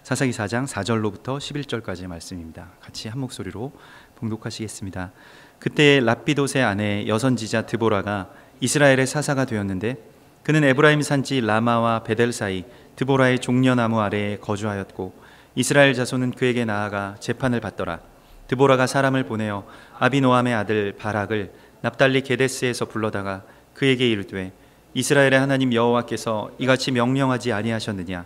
사사기 4장 4절로부터 11절까지의 말씀입니다. 같이 한 목소리로 봉독하시겠습니다. 그때 랍비돗의 아내 여선지자 드보라가 이스라엘의 사사가 되었는데 그는 에브라임 산지 라마와 베델 사이 드보라의 종려나무 아래에 거주하였고 이스라엘 자손은 그에게 나아가 재판을 받더라. 드보라가 사람을 보내어 아비노함의 아들 바락을 납달리 게데스에서 불러다가 그에게 이르되 이스라엘의 하나님 여호와께서 이같이 명령하지 아니하셨느냐?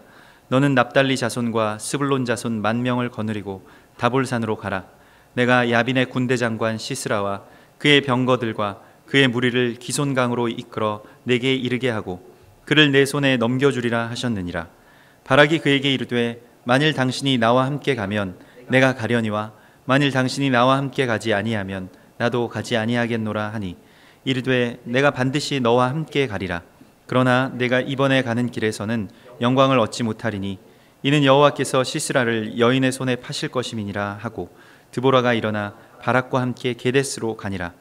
너는 납달리 자손과 스불론 자손 10,000명을 거느리고 다볼산으로 가라. 내가 야빈의 군대 장관 시스라와 그의 병거들과 그의 무리를 기손강으로 이끌어 내게 이르게 하고 그를 내 손에 넘겨주리라 하셨느니라. 바락이 그에게 이르되 만일 당신이 나와 함께 가면 내가 가려니와 만일 당신이 나와 함께 가지 아니하면 나도 가지 아니하겠노라 하니 이르되 내가 반드시 너와 함께 가리라. 그러나 내가 이번에 가는 길에서는 영광을 얻지 못하리니 이는 여호와께서 시스라를 여인의 손에 파실 것임이니라 하고 드보라가 일어나 바락과 함께 게데스로 가니라.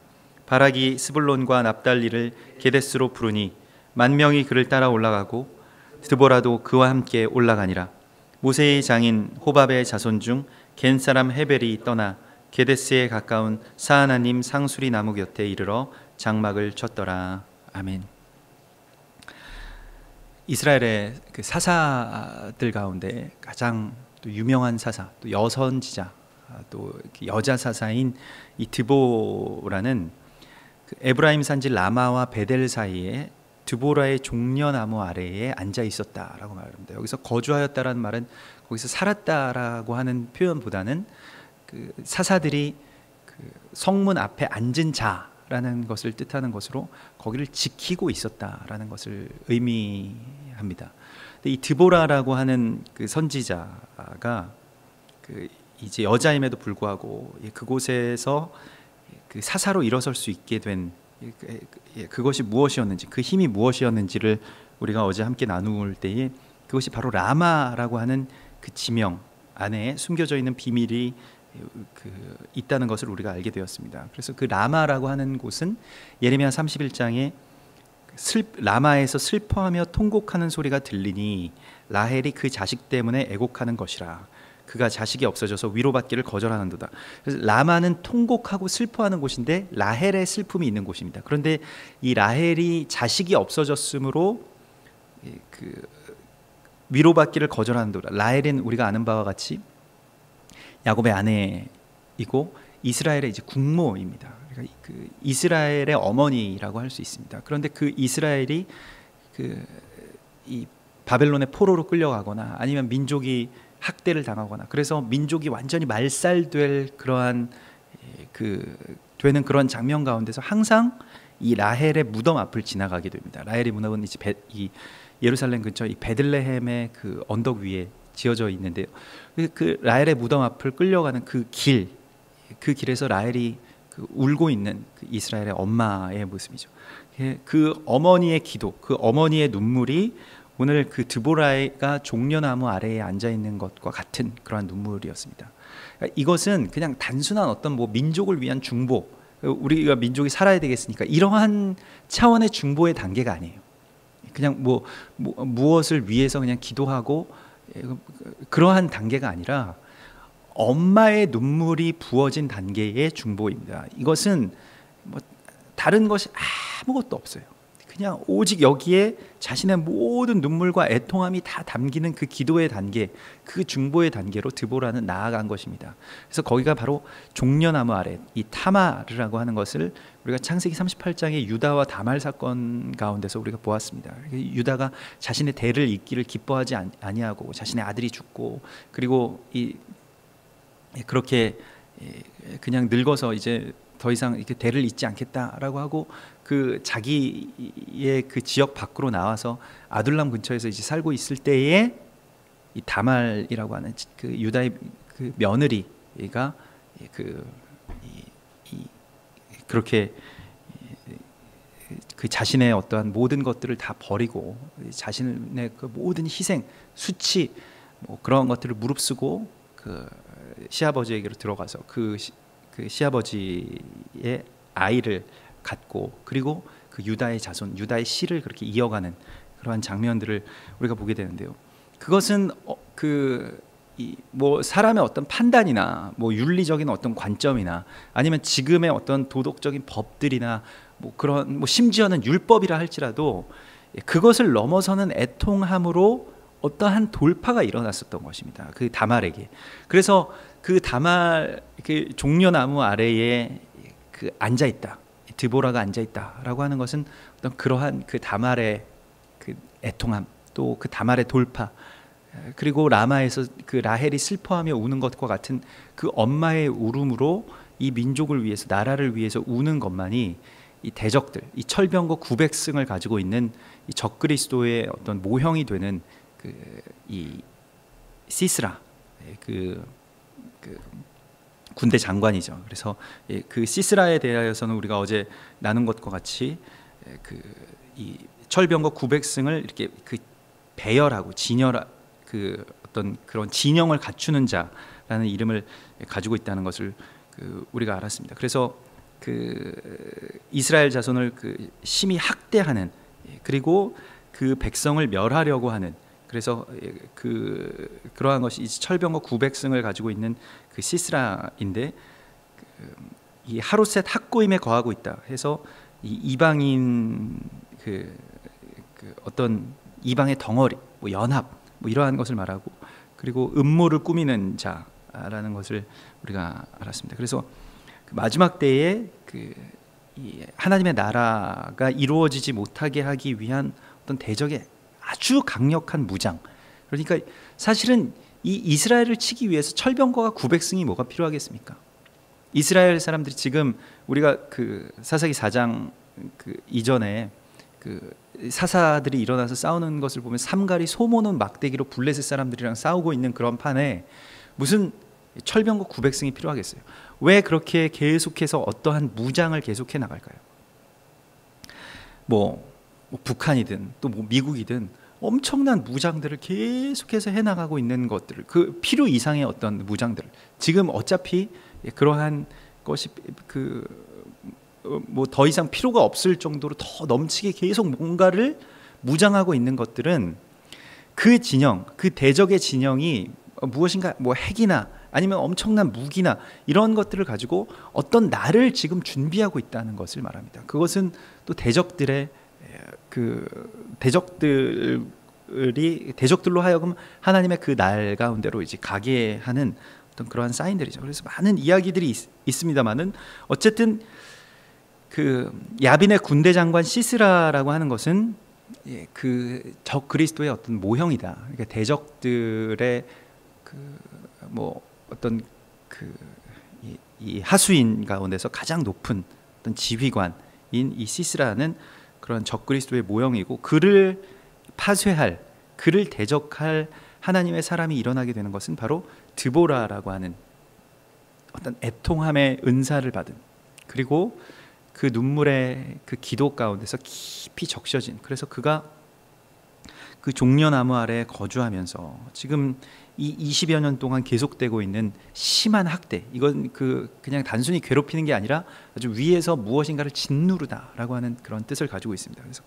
바락이 스불론과 납달리를 게데스로 부르니 10,000명이 그를 따라 올라가고 드보라도 그와 함께 올라가니라. 모세의 장인 호밥의 자손 중 겐 사람 헤벨이 떠나 게데스에 가까운 사하나님 상수리 나무 곁에 이르러 장막을 쳤더라. 아멘. 이스라엘의 그 사사들 가운데 가장 또 유명한 사사, 또 여선지자, 또 여자 사사인 이 드보라는 그 에브라임 산지 라마와 베델 사이에 드보라의 종려나무 아래에 앉아 있었다라고 말합니다. 여기서 거주하였다라는 말은 거기서 살았다라고 하는 표현보다는 그 사사들이 그 성문 앞에 앉은 자라는 것을 뜻하는 것으로 거기를 지키고 있었다라는 것을 의미합니다. 근데 이 드보라라고 하는 그 선지자가 그 이제 여자임에도 불구하고 그곳에서 그 사사로 일어설 수 있게 된 그것이 무엇이었는지, 그 힘이 무엇이었는지를 우리가 어제 함께 나눌 때에 그것이 바로 라마라고 하는 그 지명 안에 숨겨져 있는 비밀이 있다는 것을 우리가 알게 되었습니다. 그래서 그 라마라고 하는 곳은 예레미야 31장에 라마에서 슬퍼하며 통곡하는 소리가 들리니 라헬이 그 자식 때문에 애곡하는 것이라. 그가 자식이 없어져서 위로받기를 거절하는도다. 그래서 라마는 통곡하고 슬퍼하는 곳인데 라헬의 슬픔이 있는 곳입니다. 그런데 이 라헬이 자식이 없어졌으므로 그 위로받기를 거절하는도다. 라헬은 우리가 아는 바와 같이 야곱의 아내이고 이스라엘의 이제 국모입니다. 그러니까 그 이스라엘의 어머니라고 할 수 있습니다. 그런데 그 이스라엘이 이 바벨론의 포로로 끌려가거나 아니면 민족이 학대를 당하거나 그래서 민족이 완전히 말살될 그러한 되는 그런 장면 가운데서 항상 이 라헬의 무덤 앞을 지나가게 됩니다. 라헬의 무덤은 이 예루살렘 근처 이 베들레헴의 그 언덕 위에 지어져 있는데요. 그 라헬의 무덤 앞을 끌려가는 그 길에서 라헬이 울고 있는 그 이스라엘의 엄마의 모습이죠. 그 어머니의 기도, 그 어머니의 눈물이 오늘 그 드보라가 종려나무 아래에 앉아 있는 것과 같은 그러한 눈물이었습니다. 그러니까 이것은 그냥 단순한 어떤 뭐 민족을 위한 중보, 우리가 민족이 살아야 되겠으니까 이러한 차원의 중보의 단계가 아니에요. 그냥 무엇을 위해서 그냥 기도하고 그러한 단계가 아니라 엄마의 눈물이 부어진 단계의 중보입니다. 이것은 뭐 다른 것이 아무것도 없어요. 그냥 오직 여기에 자신의 모든 눈물과 애통함이 다 담기는 그 기도의 단계, 그 중보의 단계로 드보라는 나아간 것입니다. 그래서 거기가 바로 종려나무 아래 이 타마르라고 하는 것을 우리가 창세기 38장의 유다와 다말 사건 가운데서 우리가 보았습니다. 유다가 자신의 대를 잇기를 기뻐하지 아니하고 자신의 아들이 죽고 그리고 그렇게 그냥 늙어서 이제 더 이상 이렇게 대를 잇지 않겠다라고 하고 그 자기의 그 지역 밖으로 나와서 아둘람 근처에서 이제 살고 있을 때에 이 다말이라고 하는 그 유다의 그 며느리가 그렇게 그 자신의 어떠한 모든 것들을 다 버리고 자신의 그 모든 희생, 수치 뭐 그런 것들을 무릅쓰고 그 시아버지에게로 들어가서 그 시아버지의 아이를 갖고 그리고 그 유다의 자손, 유다의 씨를 그렇게 이어가는 그러한 장면들을 우리가 보게 되는데요. 그것은 그 뭐 사람의 어떤 판단이나 뭐 윤리적인 어떤 관점이나 아니면 지금의 어떤 도덕적인 법들이나 뭐 그런 뭐 심지어는 율법이라 할지라도 그것을 넘어서는 애통함으로 어떠한 돌파가 일어났었던 것입니다. 그 다말에게. 그래서 그 다말 그 종려나무 아래에 그 앉아 있다. 드보라가 앉아 있다라고 하는 것은 어떤 그러한 그 다말의 그 애통함, 또 그 다말의 돌파, 그리고 라마에서 그 라헬이 슬퍼하며 우는 것과 같은 그 엄마의 울음으로 이 민족을 위해서, 나라를 위해서 우는 것만이 이 대적들, 이 철병거 900승을 가지고 있는 이 적그리스도의 어떤 모형이 되는 이 시스라, 그 군대 장관이죠. 그래서 그 시스라에 대하여서는 우리가 어제 나눈 것과 같이 이 철병거 900승을 이렇게 그 배열하고 그 어떤 그런 진영을 갖추는 자라는 이름을 가지고 있다는 것을 우리가 알았습니다. 그래서 그 이스라엘 자손을 그 심히 학대하는, 그리고 그 백성을 멸하려고 하는, 그래서 그러한 것이 철병거 900승을 가지고 있는 그 시스라인데, 이 하루셋 학고임에 거하고 있다 해서 이 이방인 그 어떤 이방의 덩어리, 뭐 연합, 뭐 이러한 것을 말하고, 그리고 음모를 꾸미는 자라는 것을 우리가 알았습니다. 그래서 그 마지막 때에 이 하나님의 나라가 이루어지지 못하게 하기 위한 어떤 대적의 아주 강력한 무장. 그러니까 사실은 이 이스라엘을 치기 위해서 철병거가 900승이 뭐가 필요하겠습니까? 이스라엘 사람들이 지금 우리가 그 사사기 4장 그 이전에 그 사사들이 일어나서 싸우는 것을 보면 삼갈이 소모는 막대기로 블레셋 사람들이랑 싸우고 있는 그런 판에 무슨 철병거 900승이 필요하겠어요? 왜 그렇게 계속해서 어떠한 무장을 계속해 나갈까요? 뭐 북한이든 또 뭐 미국이든 엄청난 무장들을 계속해서 해나가고 있는 것들을, 그 필요 이상의 어떤 무장들을 지금 어차피 그러한 것이 뭐 더 이상 필요가 없을 정도로 더 넘치게 계속 뭔가를 무장하고 있는 것들은 그 진영, 그 대적의 진영이 무엇인가, 뭐 핵이나 아니면 엄청난 무기나 이런 것들을 가지고 어떤 날을 지금 준비하고 있다는 것을 말합니다. 그것은 또 대적들의 대적들로 하여금 하나님의 그 날 가운데로 이제 가게 하는 어떤 그러한 사인들이죠. 그래서 많은 이야기들이 있습니다만은 어쨌든 그 야빈의 군대 장관 시스라라고 하는 것은 그 적 그리스도의 어떤 모형이다. 그러니까 대적들의 뭐 어떤 이 하수인 가운데서 가장 높은 어떤 지휘관인 이 시스라는 그런 적 그리스도의 모형이고, 그를 파쇄할, 그를 대적할 하나님의 사람이 일어나게 되는 것은 바로 드보라라고 하는 어떤 애통함의 은사를 받은, 그리고 그 눈물의 그 기도 가운데서 깊이 적셔진, 그래서 그가 그 종려나무 아래에 거주하면서 지금 이 20여 년 동안 계속되고 있는 심한 학대, 이건 그냥 단순히 괴롭히는 게 아니라 아주 위에서 무엇인가를 짓누르다라고 하는 그런 뜻을 가지고 있습니다. 그래서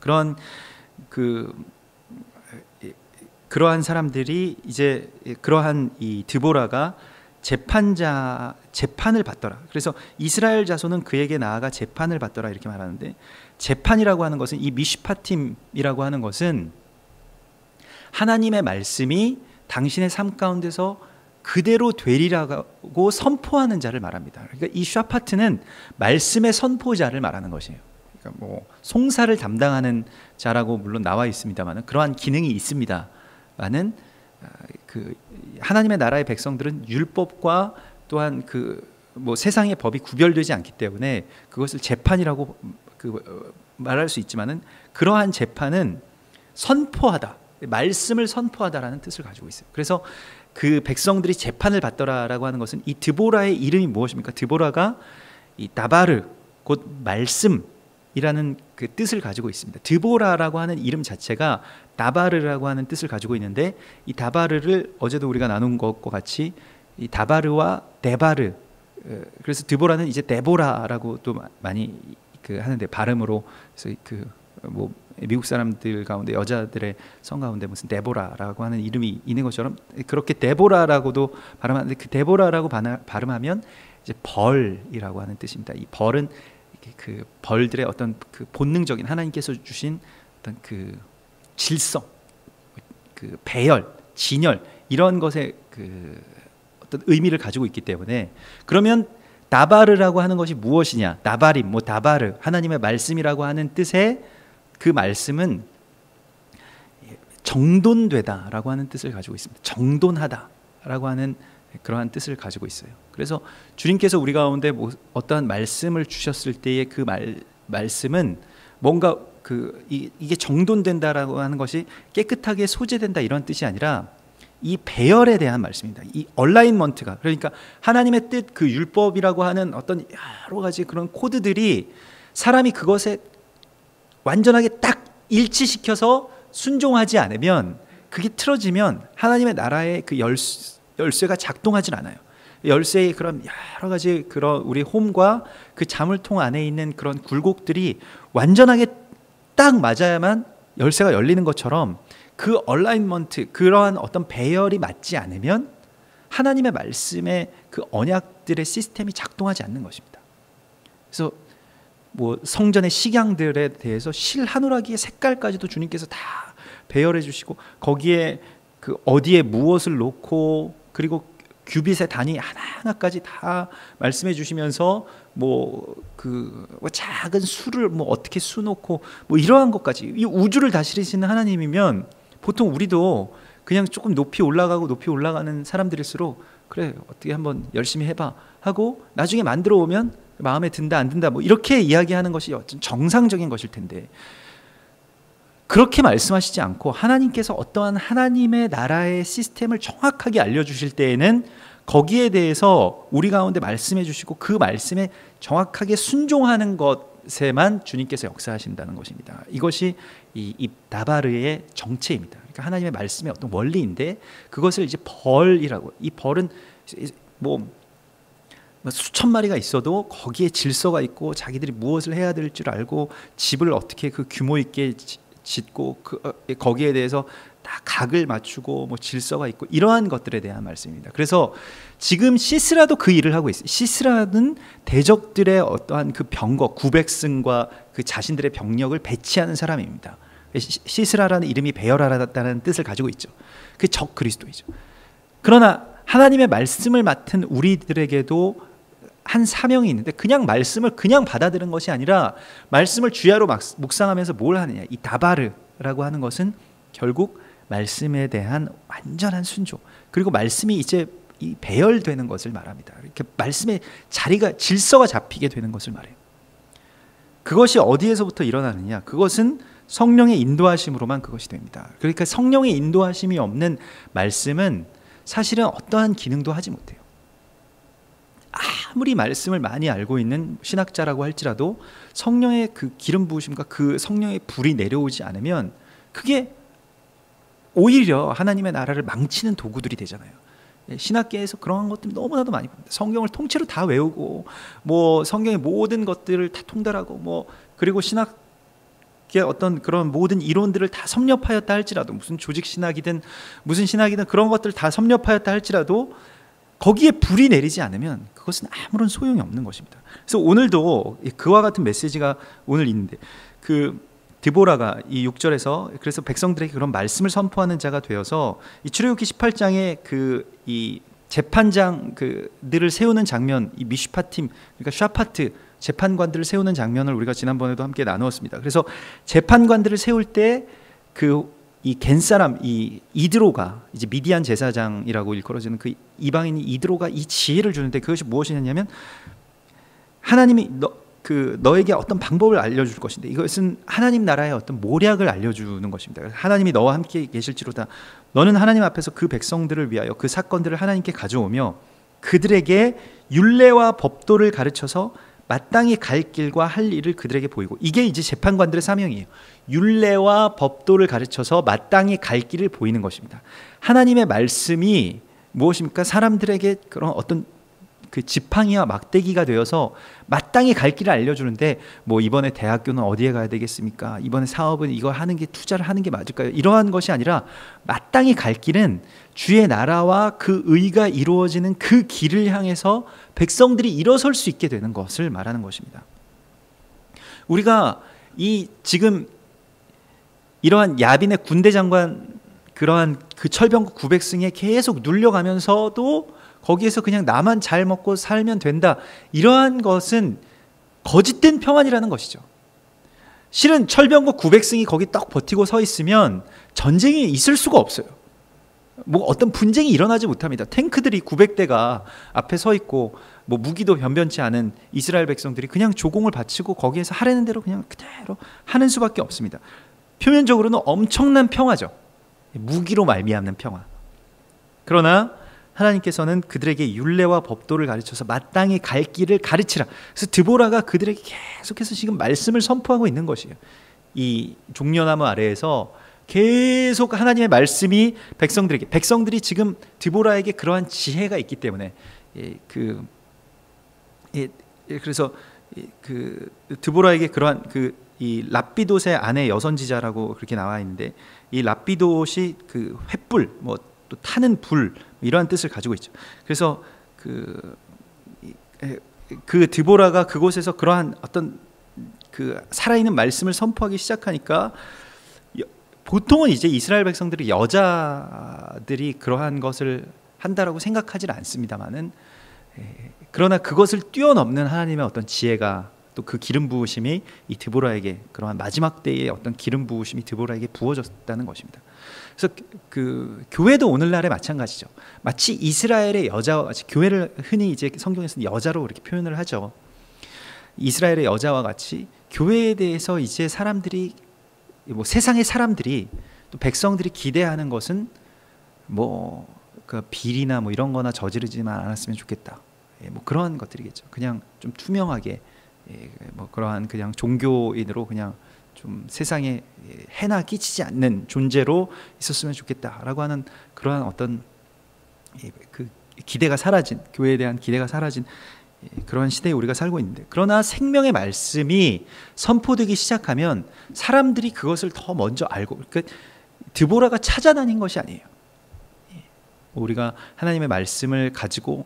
그러한 사람들이 이제 그러한 이 드보라가 재판을 받더라. 그래서 이스라엘 자손은 그에게 나아가 재판을 받더라 이렇게 말하는데, 재판이라고 하는 것은, 이 미슈파팀이라고 하는 것은 하나님의 말씀이 당신의 삶 가운데서 그대로 되리라고 선포하는 자를 말합니다. 그러니까 이 샤파트는 말씀의 선포자를 말하는 것이에요. 그러니까 뭐 송사를 담당하는 자라고 물론 나와 있습니다만 그러한 기능이 있습니다만은 하나님의 나라의 백성들은 율법과 또한 뭐 세상의 법이 구별되지 않기 때문에 그것을 재판이라고 말할 수 있지만은, 그러한 재판은 선포하다, 말씀을 선포하다라는 뜻을 가지고 있어요. 그래서 그 백성들이 재판을 받더라라고 하는 것은 이 드보라의 이름이 무엇입니까? 드보라가 이 다바르, 곧 말씀이라는 그 뜻을 가지고 있습니다. 드보라라고 하는 이름 자체가 다바르라고 하는 뜻을 가지고 있는데, 이 다바르를 어제도 우리가 나눈 것과 같이 이 다바르와 데바르, 그래서 드보라는 이제 데보라라고 또 많이 하는데 발음으로, 그래서 뭐 미국 사람들 가운데 여자들의 성 가운데 무슨 데보라라고 하는 이름이 있는 것처럼 그렇게 데보라라고도 발음하는데 그 데보라라고 발음하면 이제 벌이라고 하는 뜻입니다. 이 벌은 그 벌들의 어떤 그 본능적인 하나님께서 주신 어떤 그 질성, 그 배열, 진열 이런 것에 그 어떤 의미를 가지고 있기 때문에 그러면 나바르라고 하는 것이 무엇이냐? 나바림, 뭐 다바르, 하나님의 말씀이라고 하는 뜻의 그 말씀은 정돈되다라고 하는 뜻을 가지고 있습니다. 정돈하다라고 하는 그러한 뜻을 가지고 있어요. 그래서 주님께서 우리 가운데 어떠한 말씀을 주셨을 때의 그 말씀은 뭔가 이게 정돈된다라고 하는 것이 깨끗하게 소재된다 이런 뜻이 아니라 이 배열에 대한 말씀입니다. 이 얼라인먼트가 그러니까 하나님의 뜻 그 율법이라고 하는 어떤 여러 가지 그런 코드들이 사람이 그것에 완전하게 딱 일치시켜서 순종하지 않으면 그게 틀어지면 하나님의 나라의 그 열쇠가 작동하지 않아요. 열쇠의 그런 여러 가지 그런 우리 홈과 그 자물통 안에 있는 그런 굴곡들이 완전하게 딱 맞아야만 열쇠가 열리는 것처럼 그 얼라인먼트 그러한 어떤 배열이 맞지 않으면 하나님의 말씀의 그 언약들의 시스템이 작동하지 않는 것입니다. 그래서 뭐 성전의 식양들에 대해서 실 하누라기의 색깔까지도 주님께서 다 배열해 주시고 거기에 그 어디에 무엇을 놓고 그리고 규빗의 단위 하나하나까지 다 말씀해 주시면서 뭐 작은 수를 뭐 어떻게 수놓고 뭐 이러한 것까지 이 우주를 다스리시는 하나님이면 보통 우리도 그냥 조금 높이 올라가는 사람들일수록 그래 어떻게 한번 열심히 해봐 하고 나중에 만들어 오면 마음에 든다 안 든다 뭐 이렇게 이야기하는 것이 어떤 정상적인 것일 텐데 그렇게 말씀하시지 않고 하나님께서 어떠한 하나님의 나라의 시스템을 정확하게 알려주실 때에는 거기에 대해서 우리 가운데 말씀해 주시고 그 말씀에 정확하게 순종하는 것에만 주님께서 역사하신다는 것입니다. 이것이 이 나바르의 정체입니다. 그러니까 하나님의 말씀의 어떤 원리인데 그것을 이제 벌이라고 이 벌은 뭐 수천 마리가 있어도 거기에 질서가 있고 자기들이 무엇을 해야 될 줄 알고 집을 어떻게 그 규모 있게 짓고 거기에 대해서 다 각을 맞추고 뭐 질서가 있고 이러한 것들에 대한 말씀입니다. 그래서 지금 시스라도 그 일을 하고 있어요. 시스라는 대적들의 어떠한 그 병거 900승과 그 자신들의 병력을 배치하는 사람입니다. 시스라라는 이름이 배열하다는 뜻을 가지고 있죠. 그 적 그리스도이죠. 그러나 하나님의 말씀을 맡은 우리들에게도 한 사명이 있는데 그냥 말씀을 그냥 받아들인 것이 아니라 말씀을 주야로 묵상하면서 뭘 하느냐 이 다바르라고 하는 것은 결국 말씀에 대한 완전한 순종 그리고 말씀이 이제 이 배열되는 것을 말합니다. 이렇게 말씀의 자리가 질서가 잡히게 되는 것을 말해요. 그것이 어디에서부터 일어나느냐 그것은 성령의 인도하심으로만 그것이 됩니다. 그러니까 성령의 인도하심이 없는 말씀은 사실은 어떠한 기능도 하지 못해요. 아무리 말씀을 많이 알고 있는 신학자라고 할지라도 성령의 그 기름 부으심과 그 성령의 불이 내려오지 않으면 그게 오히려 하나님의 나라를 망치는 도구들이 되잖아요. 신학계에서 그런 것들이 너무나도 많이 봅니다. 성경을 통째로 다 외우고 뭐 성경의 모든 것들을 다 통달하고 뭐 그리고 신학의 어떤 그런 모든 이론들을 다 섭렵하였다 할지라도 무슨 조직 신학이든 무슨 신학이든 그런 것들을 다 섭렵하였다 할지라도 거기에 불이 내리지 않으면 그것은 아무런 소용이 없는 것입니다. 그래서 오늘도 그와 같은 메시지가 오늘 있는데 그 드보라가 이 6절에서 그래서 백성들에게 그런 말씀을 선포하는 자가 되어서 이 출애굽기 18장에 그 이 재판장 그들을 세우는 장면 이 미슈파팀 그러니까 샤파트 재판관들을 세우는 장면을 우리가 지난번에도 함께 나누었습니다. 그래서 재판관들을 세울 때 이 겐사람 이 이드로가 이제 미디안 제사장이라고 일컬어지는 그 이방인 이드로가 이 지혜를 주는데 그것이 무엇이냐면 하나님이 너에게 어떤 방법을 알려줄 것인데 이것은 하나님 나라의 어떤 모략을 알려주는 것입니다. 하나님이 너와 함께 계실지로다. 너는 하나님 앞에서 그 백성들을 위하여 그 사건들을 하나님께 가져오며 그들에게 율례와 법도를 가르쳐서 마땅히 갈 길과 할 일을 그들에게 보이고 이게 이제 재판관들의 사명이에요. 율례와 법도를 가르쳐서 마땅히 갈 길을 보이는 것입니다. 하나님의 말씀이 무엇입니까? 사람들에게 그런 어떤 그 지팡이와 막대기가 되어서 마땅히 갈 길을 알려주는데, 뭐 이번에 대학교는 어디에 가야 되겠습니까? 이번에 사업은 이거 하는 게, 투자를 하는 게 맞을까요? 이러한 것이 아니라 마땅히 갈 길은 주의 나라와 그 의가 이루어지는 그 길을 향해서 백성들이 일어설 수 있게 되는 것을 말하는 것입니다. 우리가 이 지금 이러한 야빈의 군대 장관, 그러한 그 철병국 900승에 계속 눌려가면서도 거기에서 그냥 나만 잘 먹고 살면 된다, 이러한 것은 거짓된 평안이라는 것이죠. 실은 철병국 900승이 거기 딱 버티고 서 있으면 전쟁이 있을 수가 없어요. 뭐 어떤 분쟁이 일어나지 못합니다. 탱크들이 900대가 앞에 서 있고 뭐 무기도 변변치 않은 이스라엘 백성들이 그냥 조공을 바치고 거기에서 하라는 대로 그냥 그대로 하는 수밖에 없습니다. 표면적으로는 엄청난 평화죠. 무기로 말미암는 평화. 그러나 하나님께서는 그들에게 율례와 법도를 가르쳐서 마땅히 갈 길을 가르치라. 그래서 드보라가 그들에게 계속해서 지금 말씀을 선포하고 있는 것이에요. 이 종려나무 아래에서 계속 하나님의 말씀이 백성들이 지금 드보라에게 그러한 지혜가 있기 때문에 그래서 그 드보라에게 그러한 이 랍비돗의 아내 여선지자라고 그렇게 나와 있는데, 이 랍비돗이 그 횃불, 뭐 또 타는 불, 이러한 뜻을 가지고 있죠. 그래서 그 드보라가 그곳에서 그러한 어떤 그 살아있는 말씀을 선포하기 시작하니까, 보통은 이제 이스라엘 백성들이 여자들이 그러한 것을 한다라고 생각하지 않습니다만은, 그러나 그것을 뛰어넘는 하나님의 어떤 지혜가, 또 그 기름 부으심이 이 드보라에게, 그러한 마지막 때의 어떤 기름 부으심이 드보라에게 부어졌다는 것입니다. 그래서 그 교회도 오늘날에 마찬가지죠. 마치 이스라엘의 여자와 같이, 교회를 흔히 이제 성경에서는 여자로 이렇게 표현을 하죠. 이스라엘의 여자와 같이 교회에 대해서 이제 사람들이, 뭐 세상의 사람들이, 또 백성들이 기대하는 것은 뭐 그 비리나 뭐 이런 거나 저지르지만 않았으면 좋겠다, 뭐 그런 것들이겠죠. 그냥 좀 투명하게, 뭐 그러한 그냥 종교인으로 그냥 좀 세상에 해나 끼치지 않는 존재로 있었으면 좋겠다라고 하는 그러한 어떤 그 기대가 사라진, 교회에 대한 기대가 사라진 그런 시대에 우리가 살고 있는데, 그러나 생명의 말씀이 선포되기 시작하면 사람들이 그것을 더 먼저 알고, 그러니까 드보라가 찾아다닌 것이 아니에요. 우리가 하나님의 말씀을 가지고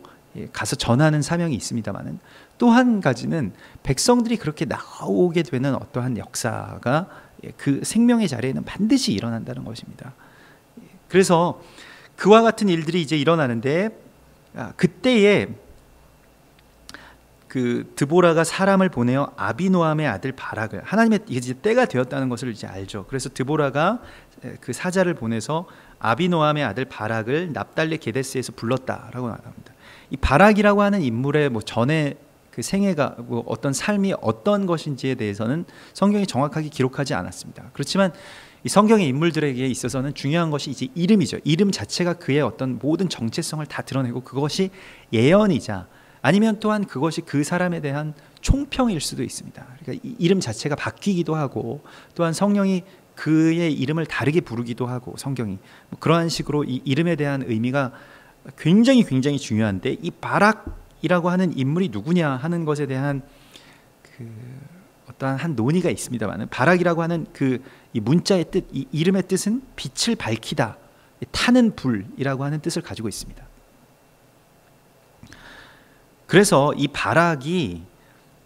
가서 전하는 사명이 있습니다만은, 또 한 가지는 백성들이 그렇게 나오게 되는 어떠한 역사가 그 생명의 자리에는 반드시 일어난다는 것입니다. 그래서 그와 같은 일들이 이제 일어나는데, 그때에 그 드보라가 사람을 보내어 아비노함의 아들 바락을, 하나님의 이제 때가 되었다는 것을 이제 알죠. 그래서 드보라가 그 사자를 보내서 아비노함의 아들 바락을 납달리 게데스에서 불렀다라고 나옵니다. 이 바락이라고 하는 인물의 뭐 전에 그 생애가, 뭐 어떤 삶이 어떤 것인지에 대해서는 성경이 정확하게 기록하지 않았습니다. 그렇지만 이 성경의 인물들에게 있어서는 중요한 것이 이제 이름이죠. 이름 자체가 그의 어떤 모든 정체성을 다 드러내고, 그것이 예언이자 아니면 또한 그것이 그 사람에 대한 총평일 수도 있습니다. 그러니까 이 이름 자체가 바뀌기도 하고, 또한 성령이 그의 이름을 다르게 부르기도 하고, 성경이 뭐 그러한 식으로 이 이름에 대한 의미가 굉장히 중요한데, 이 바락이라고 하는 인물이 누구냐 하는 것에 대한 그 어떠한 한 논의가 있습니다만, 바락이라고 하는 그 이 문자의 뜻, 이 이름의 뜻은 빛을 밝히다, 타는 불이라고 하는 뜻을 가지고 있습니다. 그래서 이 바락의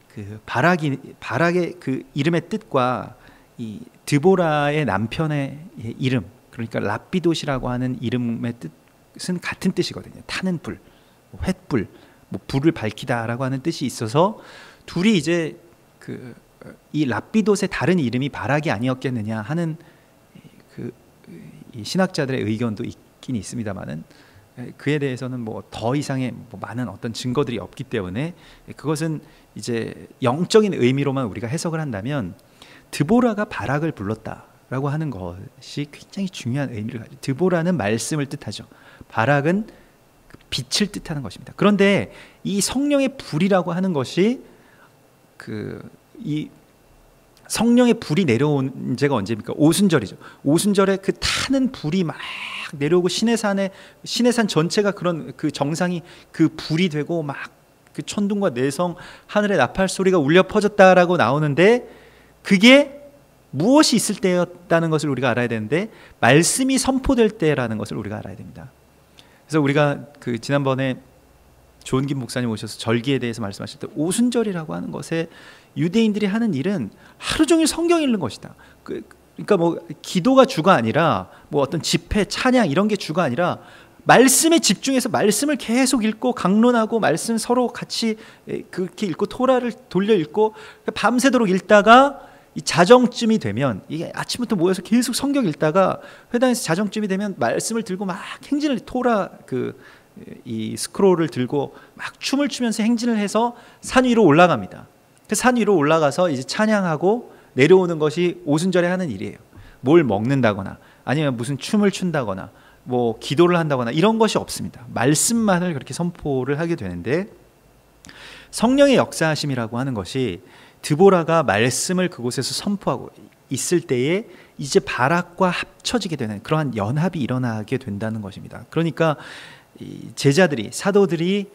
그 이름의 뜻과 이 드보라의 남편의 이름, 그러니까 랍비돗이라고 하는 이름의 뜻은 같은 뜻이거든요. 타는 불, 횃불, 뭐 불을 밝히다라고 하는 뜻이 있어서, 둘이 이제 이 랍비돗의 다른 이름이 바락이 아니었겠느냐 하는 이 신학자들의 의견도 있긴 있습니다만은, 그에 대해서는 뭐 더 이상의 뭐 많은 어떤 증거들이 없기 때문에, 그것은 이제 영적인 의미로만 우리가 해석을 한다면, 드보라가 바락을 불렀다라고 하는 것이 굉장히 중요한 의미를 가지고, 드보라는 말씀을 뜻하죠. 바락은 빛을 뜻하는 것입니다. 그런데 이 성령의 불이라고 하는 것이 이 성령의 불이 내려온 제가 언제입니까? 오순절이죠. 오순절에 그 타는 불이 막 내려오고, 시내산 전체가 그런 그 정상이 그 불이 되고 막 그 천둥과 내성 하늘의 나팔 소리가 울려 퍼졌다라고 나오는데 그게 무엇이 있을 때였다는 것을 우리가 알아야 되는데 말씀이 선포될 때라는 것을 우리가 알아야 됩니다. 그래서 우리가 그 지난번에 조은김 목사님 오셔서 절기에 대해서 말씀하실 때 오순절이라고 하는 것에 유대인들이 하는 일은 하루 종일 성경 읽는 것이다. 그러니까 뭐 기도가 주가 아니라 뭐 어떤 집회 찬양 이런 게 주가 아니라 말씀에 집중해서 말씀을 계속 읽고 강론하고 말씀 서로 같이 그렇게 읽고 토라를 돌려 읽고 밤새도록 읽다가 이 자정쯤이 되면 이게 아침부터 모여서 계속 성경 읽다가 회당에서 자정쯤이 되면 말씀을 들고 막 행진을 토라 이 스크롤을 들고 막 춤을 추면서 행진을 해서 산 위로 올라갑니다. 그 산 위로 올라가서 이제 찬양하고 내려오는 것이 오순절에 하는 일이에요. 뭘 먹는다거나 아니면 무슨 춤을 춘다거나 뭐 기도를 한다거나 이런 것이 없습니다. 말씀만을 그렇게 선포를 하게 되는데 성령의 역사하심이라고 하는 것이 드보라가 말씀을 그곳에서 선포하고 있을 때에 이제 바락과 합쳐지게 되는 그러한 연합이 일어나게 된다는 것입니다. 그러니까 이 제자들이 사도들이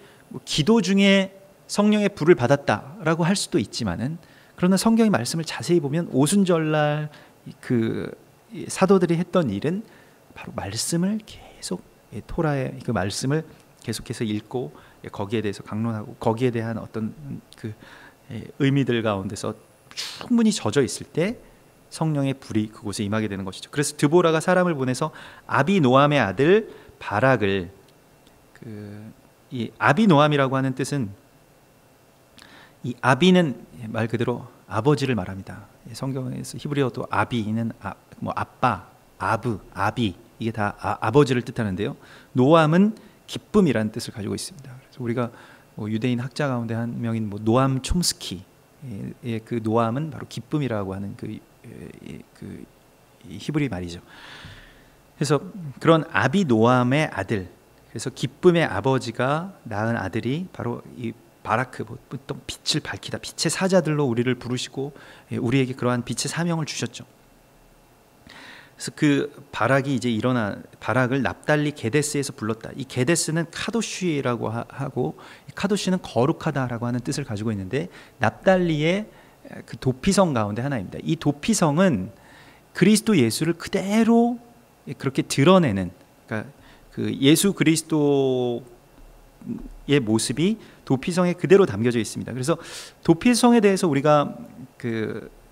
기도 중에 성령의 불을 받았다라고 할 수도 있지만은 그러나 성경의 말씀을 자세히 보면 오순절날 그 사도들이 했던 일은 바로 말씀을 계속 토라의 그 말씀을 계속해서 읽고 거기에 대해서 강론하고 거기에 대한 어떤 그 의미들 가운데서 충분히 젖어 있을 때 성령의 불이 그곳에 임하게 되는 것이죠. 그래서 드보라가 사람을 보내서 아비노함의 아들 바락을 이 아비노함이라고 하는 뜻은 이 아비는 말 그대로 아버지를 말합니다. 성경에서 히브리어도 아비는 뭐 아빠, 아비 이게 다 아버지를 뜻하는데요. 노함은 기쁨이라는 뜻을 가지고 있습니다. 그래서 우리가 뭐 유대인 학자 가운데 한 명인 뭐 노암 촘스키의 그 노암은 바로 기쁨이라고 하는 그 히브리 말이죠. 그래서 그런 아비 노암의 아들, 그래서 기쁨의 아버지가 낳은 아들이 바로 이 바라크, 보통 빛을 밝히다, 빛의 사자들로 우리를 부르시고 우리에게 그러한 빛의 사명을 주셨죠. 그래서 그 바락이 이제 바락을 납달리 게데스에서 불렀다. 이 게데스는 카도쉬라고 하고 카도쉬는 거룩하다라고 하는 뜻을 가지고 있는데 납달리의 그 도피성 가운데 하나입니다. 이 도피성은 그리스도 예수를 그대로 그렇게 드러내는, 그러니까 그 예수 그리스도의 모습이 도피성에 그대로 담겨져 있습니다. 그래서 도피성에 대해서 우리가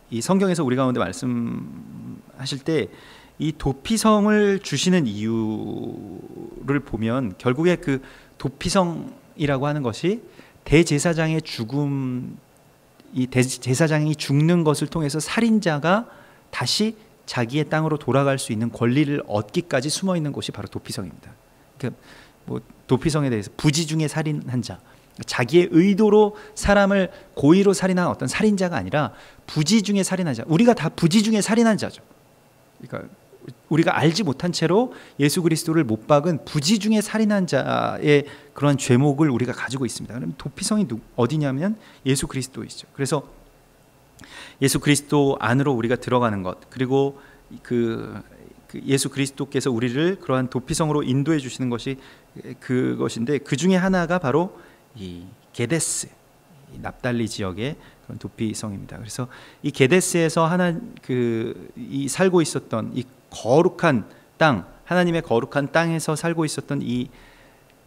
이 성경에서 우리 가운데 말씀하실 때 이 도피성을 주시는 이유를 보면 결국에 그 도피성이라고 하는 것이 대제사장의 죽음, 이 대제사장이 죽는 것을 통해서 살인자가 다시 자기의 땅으로 돌아갈 수 있는 권리를 얻기까지 숨어 있는 곳이 바로 도피성입니다. 그러니까 뭐 도피성에 대해서 부지 중에 살인한 자, 자기의 의도로 사람을 고의로 살인한 어떤 살인자가 아니라 부지 중에 살인한 자. 우리가 다 부지 중에 살인한 자죠. 그러니까 우리가 알지 못한 채로 예수 그리스도를 못 박은 부지 중에 살인한 자의 그런 죄목을 우리가 가지고 있습니다. 그럼 도피성이 어디냐면 예수 그리스도이죠. 그래서 예수 그리스도 안으로 우리가 들어가는 것, 그리고 그 예수 그리스도께서 우리를 그러한 도피성으로 인도해 주시는 것이 그것인데, 그 중에 하나가 바로 이 게데스, 이 납달리 지역의 그런 도피성입니다. 그래서 이 게데스에서 이 살고 있었던 이 거룩한 땅, 하나님의 거룩한 땅에서 살고 있었던 이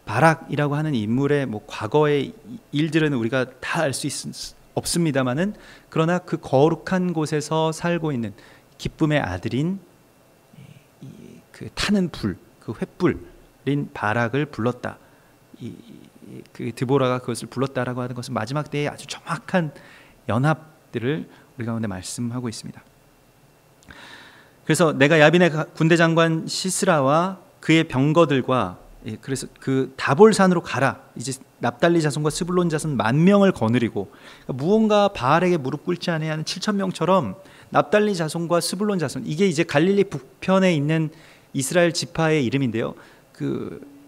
바락이라고 하는 인물의 뭐 과거의 일들은 우리가 다 알 수 없습니다만은, 그러나 그 거룩한 곳에서 살고 있는 기쁨의 아들인 그 타는 불, 그 횃불인 바락을 불렀다. 그 드보라가 그것을 불렀다라고 하는 것은 마지막 때의 아주 정확한 연합들을 우리 가운데 말씀하고 있습니다. 그래서 내가 야빈의 군대 장관 시스라와 그의 병거들과, 그래서 그 다볼산으로 가라. 이제 납달리 자손과 스불론 자손 10,000명을 거느리고, 그러니까 무언가 바알에게 무릎 꿇지 아니하는 7,000명처럼 납달리 자손과 스불론 자손, 이게 이제 갈릴리 북편에 있는 이스라엘 지파의 이름인데요.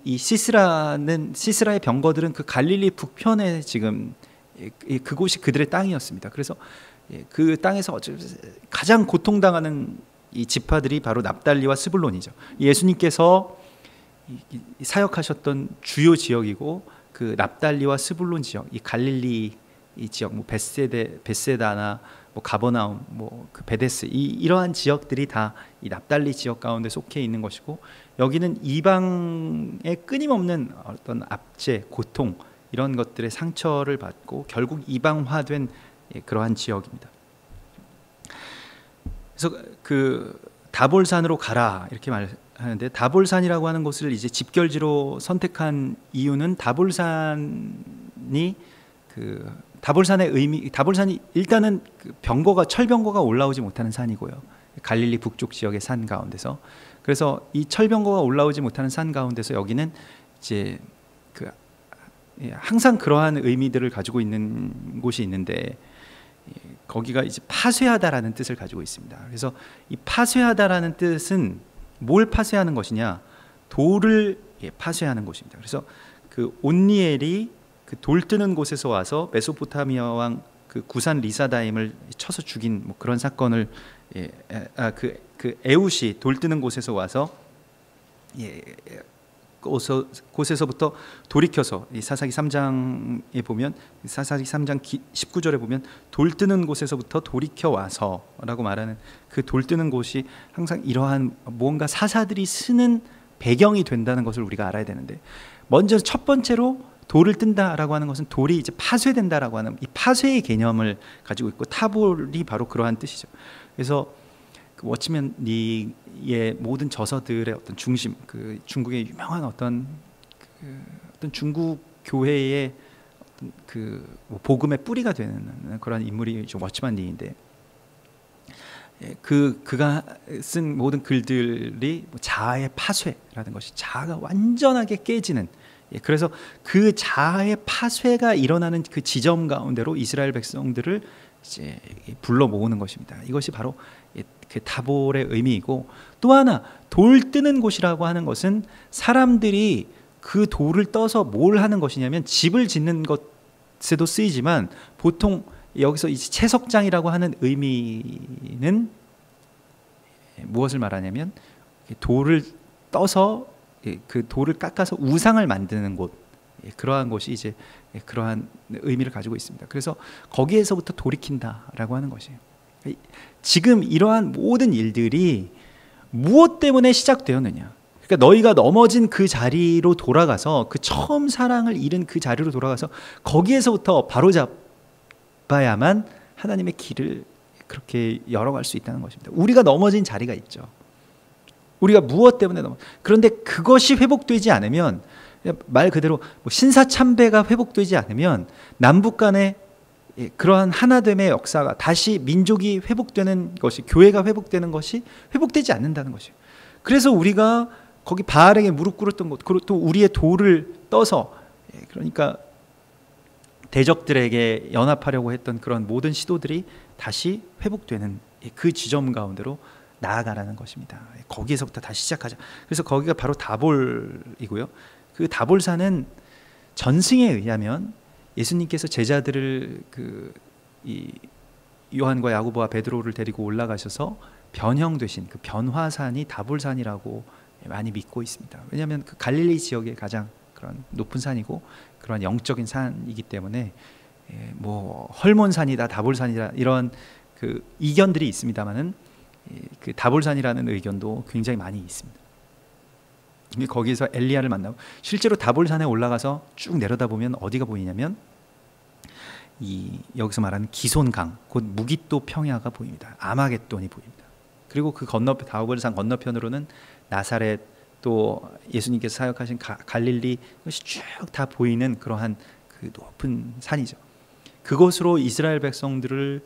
이 시스라의 병거들은 그 갈릴리 북편에 지금 그곳이 그들의 땅이었습니다. 그래서 그 땅에서 가장 고통당하는 이 지파들이 바로 납달리와 스불론이죠. 예수님께서 사역하셨던 주요 지역이고 그 납달리와 스불론 지역, 이 갈릴리 이 지역, 뭐 베세다나 뭐 가버나움, 뭐 그 베데스, 이러한 지역들이 다 이 납달리 지역 가운데 속해 있는 것이고, 여기는 이방의 끊임없는 어떤 압제, 고통, 이런 것들의 상처를 받고 결국 이방화된 그러한 지역입니다. 그래서 그 다볼산으로 가라 이렇게 말하는데, 다볼산이라고 하는 곳을 이제 집결지로 선택한 이유는 다볼산이 다볼산의 의미, 다볼산이 일단은 그 철병거가 올라오지 못하는 산이고요. 갈릴리 북쪽 지역의 산 가운데서, 그래서 이 철병거가 올라오지 못하는 산 가운데서 여기는 이제 항상 그러한 의미들을 가지고 있는 곳이 있는데, 거기가 이제 파쇄하다라는 뜻을 가지고 있습니다. 그래서 이 파쇄하다라는 뜻은 뭘 파쇄하는 것이냐? 돌을 파쇄하는 것입니다. 그래서 그 온니엘이 그 돌 뜨는 곳에서 와서 메소포타미아 왕 그 구산 리사다임을 쳐서 죽인 뭐 그런 사건을, 그 에웃이 돌 뜨는 곳에서 와서 곳에서부터 돌이켜서 이 사사기 3장에 보면, 사사기 3장 19절에 보면 돌 뜨는 곳에서부터 돌이켜 와서라고 말하는 그 돌 뜨는 곳이 항상 이러한 뭔가 사사들이 쓰는 배경이 된다는 것을 우리가 알아야 되는데, 먼저 첫 번째로 돌을 뜬다라고 하는 것은 돌이 이제 파쇄된다라고 하는 이 파쇄의 개념을 가지고 있고, 타볼이 바로 그러한 뜻이죠. 그래서 그 워치맨 리의 모든 저서들의 어떤 중심, 그 중국의 유명한 어떤 중국 교회의 어떤 그 복음의 뿌리가 되는 그런 인물이 워치맨 리인데, 그가 쓴 모든 글들이 자아의 파쇄라는 것이, 자아가 완전하게 깨지는, 그래서 그 자아의 파쇄가 일어나는 그 지점 가운데로 이스라엘 백성들을 이제 불러 모으는 것입니다. 이것이 바로 그 타볼의 의미이고, 또 하나 돌 뜨는 곳이라고 하는 것은 사람들이 그 돌을 떠서 뭘 하는 것이냐면 집을 짓는 것에도 쓰이지만, 보통 여기서 이 채석장이라고 하는 의미는 무엇을 말하냐면, 돌을 떠서 그 돌을 깎아서 우상을 만드는 곳, 그러한 곳이 이제 그러한 의미를 가지고 있습니다. 그래서 거기에서부터 돌이킨다라고 하는 것이에요. 지금 이러한 모든 일들이 무엇 때문에 시작되었느냐? 그러니까 너희가 넘어진 그 자리로 돌아가서, 그 처음 사랑을 잃은 그 자리로 돌아가서 거기에서부터 바로잡아야만 하나님의 길을 그렇게 열어갈 수 있다는 것입니다. 우리가 넘어진 자리가 있죠. 우리가 무엇 때문에 그런데 그것이 회복되지 않으면, 말 그대로 뭐 신사참배가 회복되지 않으면 남북 간의 그러한 하나됨의 역사가, 다시 민족이 회복되는 것이, 교회가 회복되는 것이 회복되지 않는다는 것이에요. 그래서 우리가 거기 바알에게 무릎 꿇었던 것, 그리고 또 우리의 돌을 떠서, 그러니까 대적들에게 연합하려고 했던 그런 모든 시도들이 다시 회복되는 그 지점 가운데로 나아가라는 것입니다. 거기에서부터 다시 시작하자. 그래서 거기가 바로 다볼이고요. 그 다볼산은 전승에 의하면 예수님께서 제자들을 이 요한과 야고보와 베드로를 데리고 올라가셔서 변형되신 그 변화산이 다볼산이라고 많이 믿고 있습니다. 왜냐하면 그 갈릴리 지역의 가장 그런 높은 산이고 그런 영적인 산이기 때문에, 뭐 헐몬산이다, 다볼산이다, 이런 그 이견들이 있습니다만은, 그 다볼산이라는 의견도 굉장히 많이 있습니다. 거기서 엘리야를 만나고, 실제로 다볼산에 올라가서 쭉 내려다보면 어디가 보이냐면, 여기서 말하는 기손강, 곧 무깃도 평야가 보입니다. 아마겟돈이 보입니다. 그리고 그 다볼산 건너편으로는 나사렛, 또 예수님께서 사역하신 갈릴리, 이것이 쭉 다 보이는 그러한 그 높은 산이죠. 그곳으로 이스라엘 백성들을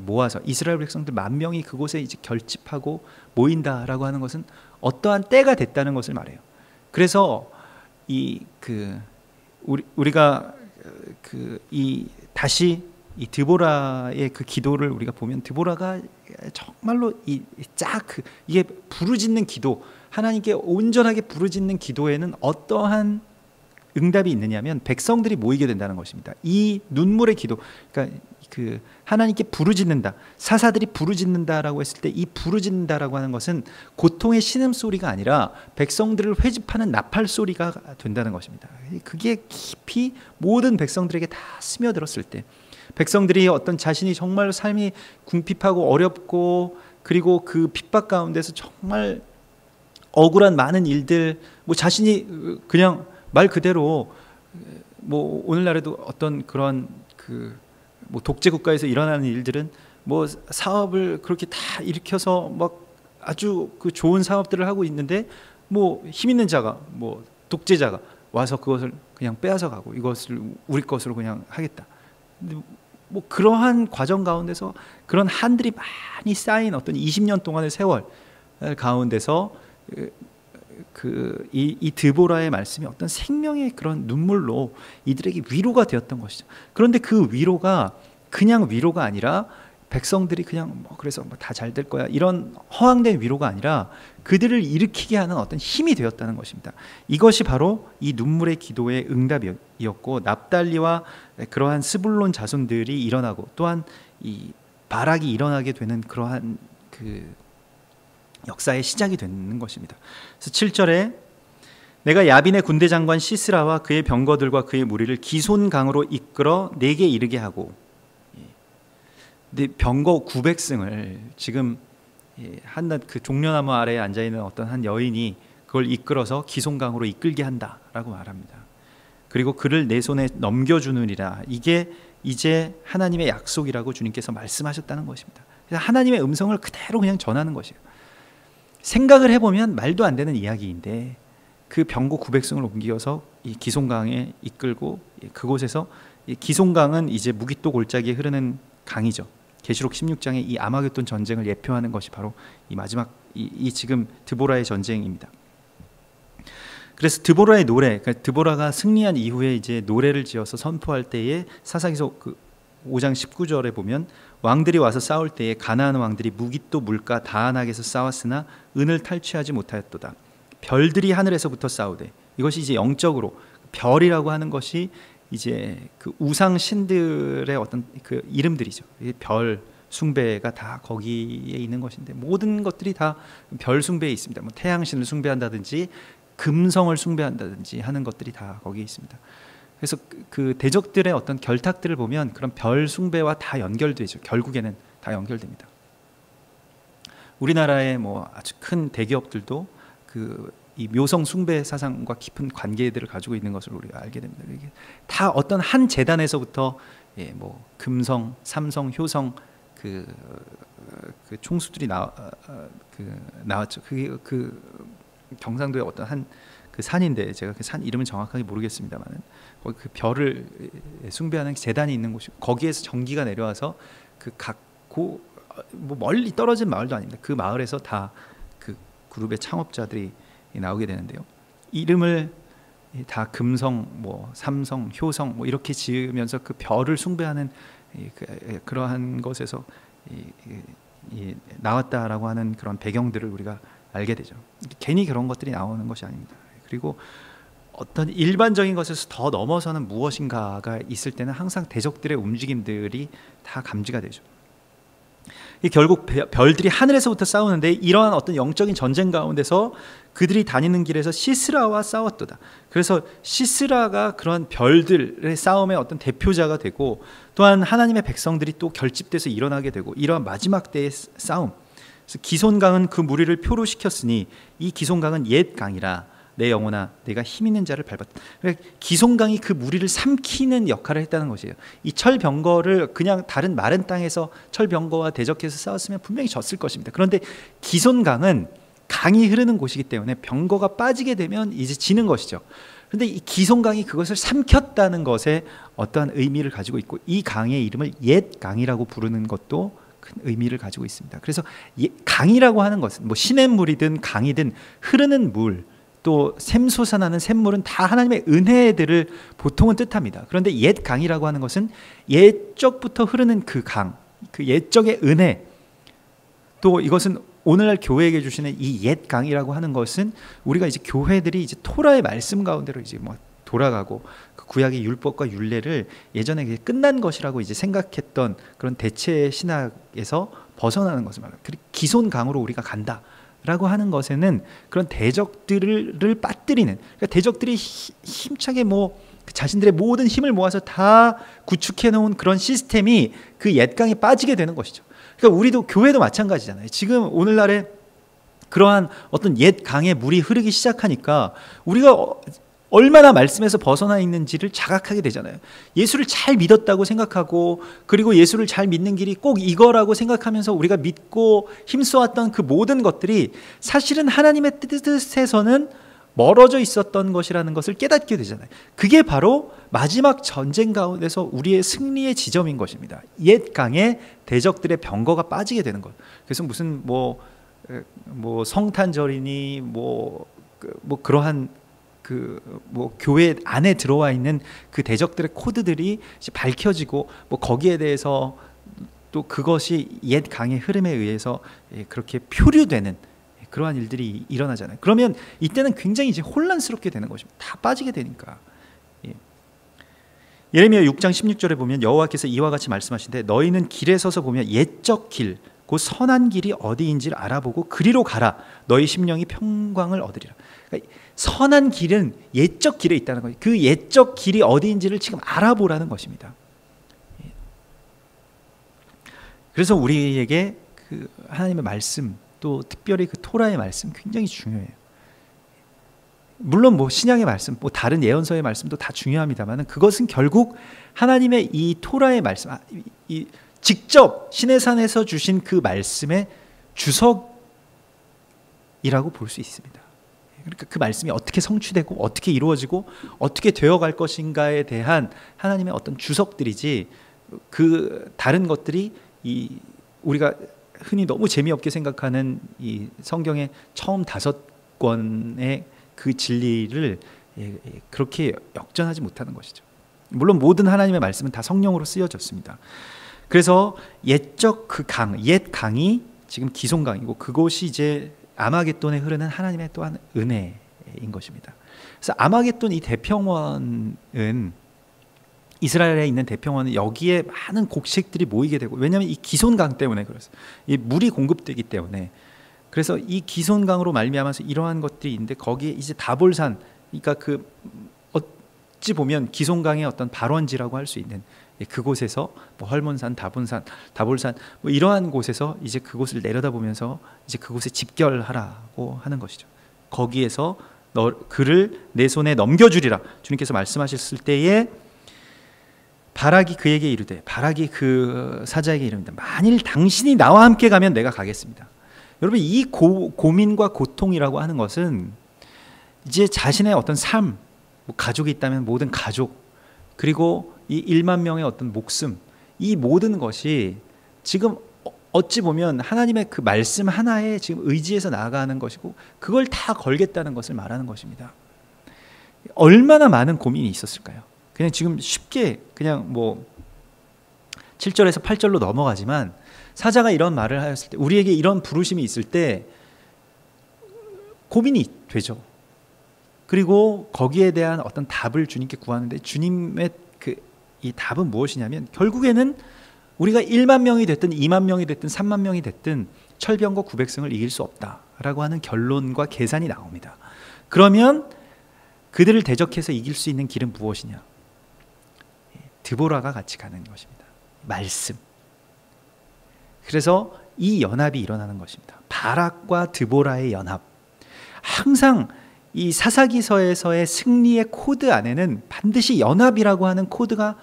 모아서, 이스라엘 백성들 10,000명이 그곳에 이제 결집하고 모인다라고 하는 것은 어떠한 때가 됐다는 것을 말해요. 그래서 우리가 다시 이 드보라의 그 기도를 우리가 보면, 드보라가 정말로 이게 부르짖는 기도, 하나님께 온전하게 부르짖는 기도에는 어떠한 응답이 있느냐면 백성들이 모이게 된다는 것입니다. 이 눈물의 기도, 그러니까 그 하나님께 부르짖는다, 사사들이 부르짖는다라고 했을 때 이 부르짖는다라고 하는 것은 고통의 신음소리가 아니라 백성들을 회집하는 나팔소리가 된다는 것입니다. 그게 깊이 모든 백성들에게 다 스며들었을 때, 백성들이 어떤 자신이 정말 삶이 궁핍하고 어렵고, 그리고 그 핍박 가운데서 정말 억울한 많은 일들, 뭐 자신이 그냥 말 그대로 뭐 오늘날에도 어떤 그런 그 뭐 독재 국가에서 일어나는 일들은 뭐 사업을 그렇게 다 일으켜서 막 아주 그 좋은 사업들을 하고 있는데, 뭐 힘 있는 자가, 뭐 독재자가 와서 그것을 그냥 빼앗아 가고 이것을 우리 것으로 그냥 하겠다. 근데 뭐 그러한 과정 가운데서 그런 한들이 많이 쌓인 어떤 20년 동안의 세월 가운데서 이 드보라의 말씀이 어떤 생명의 그런 눈물로 이들에게 위로가 되었던 것이죠. 그런데 그 위로가 그냥 위로가 아니라 백성들이 그냥 뭐 그래서 뭐 다 잘 될 거야 이런 허황된 위로가 아니라 그들을 일으키게 하는 어떤 힘이 되었다는 것입니다. 이것이 바로 이 눈물의 기도의 응답이었고, 납달리와 그러한 스불론 자손들이 일어나고 또한 이 바락이 일어나게 되는 그러한 그 역사의 시작이 되는 것입니다. 그래서 7절에 내가 야빈의 군대 장관 시스라와 그의 병거들과 그의 무리를 기손강으로 이끌어 내게 이르게 하고, 근데 병거 900승을 지금 한낱 그 종려나무 아래에 앉아 있는 어떤 한 여인이 그걸 이끌어서 기손강으로 이끌게 한다라고 말합니다. 그리고 그를 내 손에 넘겨주느니라. 이게 이제 하나님의 약속이라고 주님께서 말씀하셨다는 것입니다. 그래서 하나님의 음성을 그대로 그냥 전하는 것이에요. 생각을 해보면 말도 안 되는 이야기인데 그 병거 900승을 옮겨서 이 기손강에 이끌고, 그곳에서 이 기손강은 이제 무기또 골짜기에 흐르는 강이죠. 계시록 16장의 이 아마겟돈 전쟁을 예표하는 것이 바로 이 마지막 이 지금 드보라의 전쟁입니다. 그래서 드보라의 노래, 그러니까 드보라가 승리한 이후에 이제 노래를 지어서 선포할 때에 사사기서 그 5장 19절에 보면 왕들이 와서 싸울 때에 가나안 왕들이 무기또 물가 다안악에서 싸웠으나 은을 탈취하지 못하였도다. 별들이 하늘에서부터 싸우되, 이것이 이제 영적으로 별이라고 하는 것이 이제 그 우상 신들의 어떤 그 이름들이죠. 별 숭배가 다 거기에 있는 것인데 모든 것들이 다 별 숭배에 있습니다. 뭐 태양신을 숭배한다든지 금성을 숭배한다든지 하는 것들이 다 거기에 있습니다. 그래서 그 대적들의 어떤 결탁들을 보면 그런 별 숭배와 다 연결되죠. 결국에는 다 연결됩니다. 우리나라의 뭐 아주 큰 대기업들도 이 묘성 숭배 사상과 깊은 관계들을 가지고 있는 것을 우리가 알게 됩니다. 이게 다 어떤 한 재단에서부터 뭐 금성, 삼성, 효성 그 총수들이 나왔죠. 그게 그 경상도의 어떤 한 그 산인데 제가 그 산 이름은 정확하게 모르겠습니다만은 거기 그 별을 숭배하는 재단이 있는 곳이, 거기에서 전기가 내려와서 그 뭐 멀리 떨어진 마을도 아닙니다. 그 마을에서 다 그 그룹의 창업자들이 나오게 되는데요. 이름을 다 금성, 뭐 삼성, 효성 뭐 이렇게 지으면서 그 별을 숭배하는 그러한 것에서 나왔다라고 하는 그런 배경들을 우리가 알게 되죠. 괜히 그런 것들이 나오는 것이 아닙니다. 그리고 어떤 일반적인 것에서 더 넘어서는 무엇인가가 있을 때는 항상 대적들의 움직임들이 다 감지가 되죠. 결국 별들이 하늘에서부터 싸우는데, 이러한 어떤 영적인 전쟁 가운데서 그들이 다니는 길에서 시스라와 싸웠도다. 그래서 시스라가 그런 별들의 싸움의 어떤 대표자가 되고, 또한 하나님의 백성들이 또 결집돼서 일어나게 되고, 이러한 마지막 때의 싸움. 그래서 기손강은 그 무리를 표로시켰으니 이 기손강은 옛 강이라 내 영혼아 내가 힘 있는 자를 밟았다. 그러니까 기손강이 그 무리를 삼키는 역할을 했다는 것이에요. 이 철병거를 그냥 다른 마른 땅에서 철병거와 대적해서 싸웠으면 분명히 졌을 것입니다. 그런데 기손강은 강이 흐르는 곳이기 때문에 병거가 빠지게 되면 이제 지는 것이죠. 그런데 이 기손강이 그것을 삼켰다는 것에 어떠한 의미를 가지고 있고, 이 강의 이름을 옛 강이라고 부르는 것도 큰 의미를 가지고 있습니다. 그래서 강이라고 하는 것은 뭐 시냇물이든 강이든 흐르는 물, 또 샘솟아나는 샘물은 다 하나님의 은혜들을 보통은 뜻합니다. 그런데 옛 강이라고 하는 것은 옛적부터 흐르는 그 강, 그 옛적의 은혜, 또 이것은 오늘날 교회에게 주시는 이 옛 강이라고 하는 것은 우리가 이제 교회들이 이제 토라의 말씀 가운데로 이제 뭐 돌아가고 그 구약의 율법과 율례를 예전에 그게 끝난 것이라고 이제 생각했던 그런 대체 신학에서 벗어나는 것을 말합니다. 그리고 기손강으로 우리가 간다라고 하는 것에는 그런 대적들을 빠뜨리는, 그러니까 대적들이 힘차게 자신들의 모든 힘을 모아서 다 구축해 놓은 그런 시스템이 그 옛강에 빠지게 되는 것이죠. 그러니까 우리도 교회도 마찬가지잖아요. 지금 오늘날에 그러한 어떤 옛 강에 물이 흐르기 시작하니까 우리가 얼마나 말씀에서 벗어나 있는지를 자각하게 되잖아요. 예수를 잘 믿었다고 생각하고, 그리고 예수를 잘 믿는 길이 꼭 이거라고 생각하면서 우리가 믿고 힘써왔던 그 모든 것들이 사실은 하나님의 뜻에서는 멀어져 있었던 것이라는 것을 깨닫게 되잖아요. 그게 바로 마지막 전쟁 가운데서 우리의 승리의 지점인 것입니다. 옛 강에 대적들의 병거가 빠지게 되는 것. 그래서 무슨 성탄절이니 그러한 교회 안에 들어와 있는 그 대적들의 코드들이 이제 밝혀지고, 거기에 대해서 또 그것이 옛 강의 흐름에 의해서 그렇게 표류되는 그러한 일들이 일어나잖아요. 그러면 이때는 굉장히 이제 혼란스럽게 되는 것입니다. 다 빠지게 되니까. 예레미야 6장 16절에 보면 여호와께서 이와 같이 말씀하신데, 너희는 길에 서서 보면 옛적 길, 그 선한 길이 어디인지를 알아보고 그리로 가라. 너희 심령이 평강을 얻으리라. 그러니까 선한 길은 옛적 길에 있다는 거예요. 그 옛적 길이 어디인지를 지금 알아보라는 것입니다. 그래서 우리에게 그 하나님의 말씀, 또 특별히 그 토라의 말씀 굉장히 중요해요. 물론 신약의 말씀, 다른 예언서의 말씀도 다 중요합니다만, 그것은 결국 하나님의 이 토라의 말씀, 직접 시내산에서 주신 그 말씀의 주석이라고 볼 수 있습니다. 그러니까 그 말씀이 어떻게 성취되고 어떻게 이루어지고 어떻게 되어갈 것인가에 대한 하나님의 어떤 주석들이지, 그 다른 것들이 우리가 흔히 너무 재미없게 생각하는 이 성경의 처음 5권의 그 진리를 그렇게 역전하지 못하는 것이죠. 물론 모든 하나님의 말씀은 다 성령으로 쓰여졌습니다. 그래서 옛적 그 강, 옛 강이 지금 기손강이고, 그곳이 이제 아마겟돈에 흐르는 하나님의 또한 은혜인 것입니다. 그래서 아마겟돈 이 대평원은, 이스라엘에 있는 대평원은 여기에 많은 곡식들이 모이게 되고, 왜냐하면 이 기손강 때문에 그렇습니다. 이 물이 공급되기 때문에. 그래서 이 기손강으로 말미암아서 이러한 것들이 있는데, 거기에 이제 다볼산, 그러니까 어찌 보면 기손강의 어떤 발원지라고 할 수 있는 그곳에서 헐몬산, 다볼산 이러한 곳에서 이제 그곳을 내려다보면서 이제 그곳에 집결하라고 하는 것이죠. 거기에서 그를 내 손에 넘겨주리라 주님께서 말씀하셨을 때에, 바락이 그에게 이르되, 바락이 그 사자에게 이릅니다. 만일 당신이 나와 함께 가면 내가 가겠습니다. 여러분, 이 고민과 고통이라고 하는 것은 이제 자신의 어떤 삶, 가족이 있다면 모든 가족, 그리고 이 1만 명의 어떤 목숨, 이 모든 것이 지금 어찌 보면 하나님의 그 말씀 하나에 지금 의지해서 나아가는 것이고, 그걸 다 걸겠다는 것을 말하는 것입니다. 얼마나 많은 고민이 있었을까요? 그냥 지금 쉽게 그냥 7절에서 8절로 넘어가지만, 사자가 이런 말을 하였을 때, 우리에게 이런 부르심이 있을 때 고민이 되죠. 그리고 거기에 대한 어떤 답을 주님께 구하는데, 주님의 이 답은 무엇이냐면, 결국에는 우리가 1만 명이 됐든 2만 명이 됐든 3만 명이 됐든 철병과 구백성을 이길 수 없다라고 하는 결론과 계산이 나옵니다. 그러면 그들을 대적해서 이길 수 있는 길은 무엇이냐? 드보라가 같이 가는 것입니다. 말씀. 그래서 이 연합이 일어나는 것입니다. 바락과 드보라의 연합. 항상 이 사사기서에서의 승리의 코드 안에는 반드시 연합이라고 하는 코드가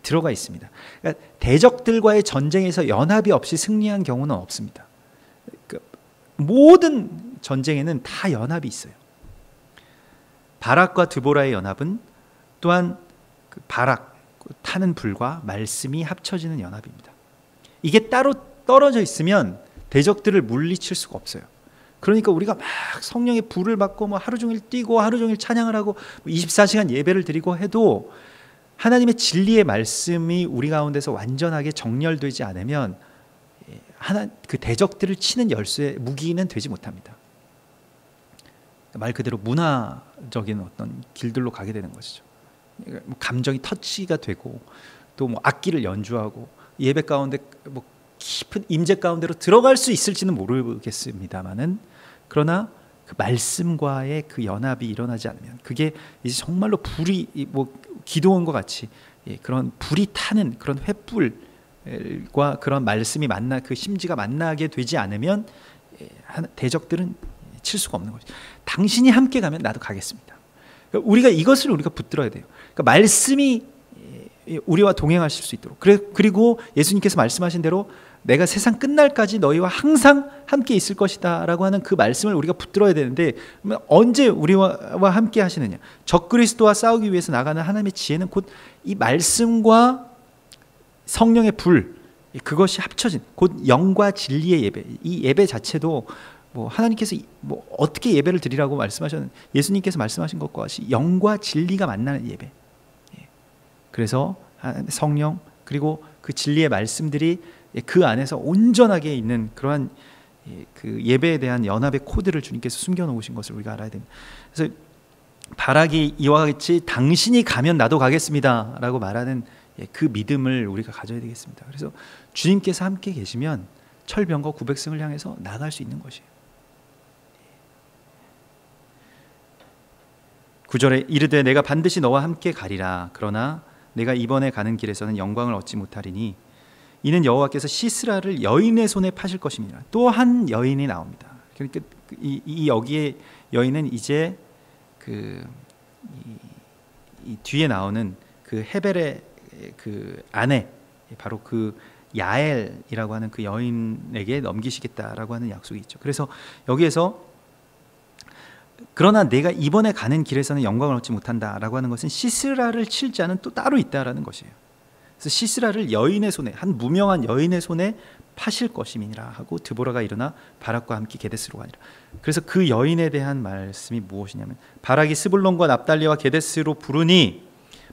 들어가 있습니다. 그러니까 대적들과의 전쟁에서 연합이 없이 승리한 경우는 없습니다. 모든 전쟁에는 다 연합이 있어요. 바락과 드보라의 연합은 또한 그 바락, 타는 불과 말씀이 합쳐지는 연합입니다. 이게 따로 떨어져 있으면 대적들을 물리칠 수가 없어요. 그러니까 우리가 막 성령의 불을 받고 하루 종일 뛰고 하루 종일 찬양을 하고 24시간 예배를 드리고 해도, 하나님의 진리의 말씀이 우리 가운데서 완전하게 정렬되지 않으면 그 대적들을 치는 열쇠, 무기는 되지 못합니다. 말 그대로 문화적인 어떤 길들로 가게 되는 것이죠. 뭐 감정이 터치가 되고 또 뭐 악기를 연주하고 예배 가운데 뭐 깊은 임재 가운데로 들어갈 수 있을지는 모르겠습니다만은, 그러나 그 말씀과의 그 연합이 일어나지 않으면 그게 이제 정말로 불이 뭐 기도원과 같이 그런 불이 타는 그런 횃불과 그런 말씀이 만나 그 심지가 만나게 되지 않으면 대적들은 칠 수가 없는 거죠. 당신이 함께 가면 나도 가겠습니다. 그러니까 우리가 이것을 우리가 붙들어야 돼요. 그러니까 말씀이 우리와 동행하실 수 있도록, 그리고 예수님께서 말씀하신 대로 내가 세상 끝날까지 너희와 항상 함께 있을 것이다 라고 하는 그 말씀을 우리가 붙들어야 되는데, 언제 우리와 함께 하시느냐? 적그리스도와 싸우기 위해서 나가는 하나님의 지혜는 곧 이 말씀과 성령의 불, 그것이 합쳐진 곧 영과 진리의 예배. 이 예배 자체도 뭐 하나님께서 뭐 어떻게 예배를 드리라고 말씀하셨는데, 예수님께서 말씀하신 것과 같이 영과 진리가 만나는 예배. 그래서 성령 그리고 그 진리의 말씀들이 그 안에서 온전하게 있는 그러한 그 예배에 대한 연합의 코드를 주님께서 숨겨놓으신 것을 우리가 알아야 됩니다. 그래서 바락이 이와 같이 당신이 가면 나도 가겠습니다 라고 말하는 그 믿음을 우리가 가져야 되겠습니다. 그래서 주님께서 함께 계시면 철병과 900승을 향해서 나갈 수 있는 것이에요. 9절에 이르되 내가 반드시 너와 함께 가리라. 그러나 내가 이번에 가는 길에서는 영광을 얻지 못하리니 이는 여호와께서 시스라를 여인의 손에 파실 것입니다. 또 한 여인이 나옵니다. 그러니까 이 여기에 여인은 이제 이 뒤에 나오는 그 헤벨의 그 아내, 바로 그 야엘이라고 하는 그 여인에게 넘기시겠다라고 하는 약속이 있죠. 그래서 여기에서 그러나 내가 이번에 가는 길에서는 영광을 얻지 못한다라고 하는 것은 시스라를 칠 자는 또 따로 있다라는 것이에요. 그래서 시스라를 여인의 손에, 한 무명한 여인의 손에 파실 것임이니라 하고 드보라가 일어나 바락과 함께 게데스로 가니라. 그래서 그 여인에 대한 말씀이 무엇이냐면, 바락이 스불론과 납달리와 게데스로 부르니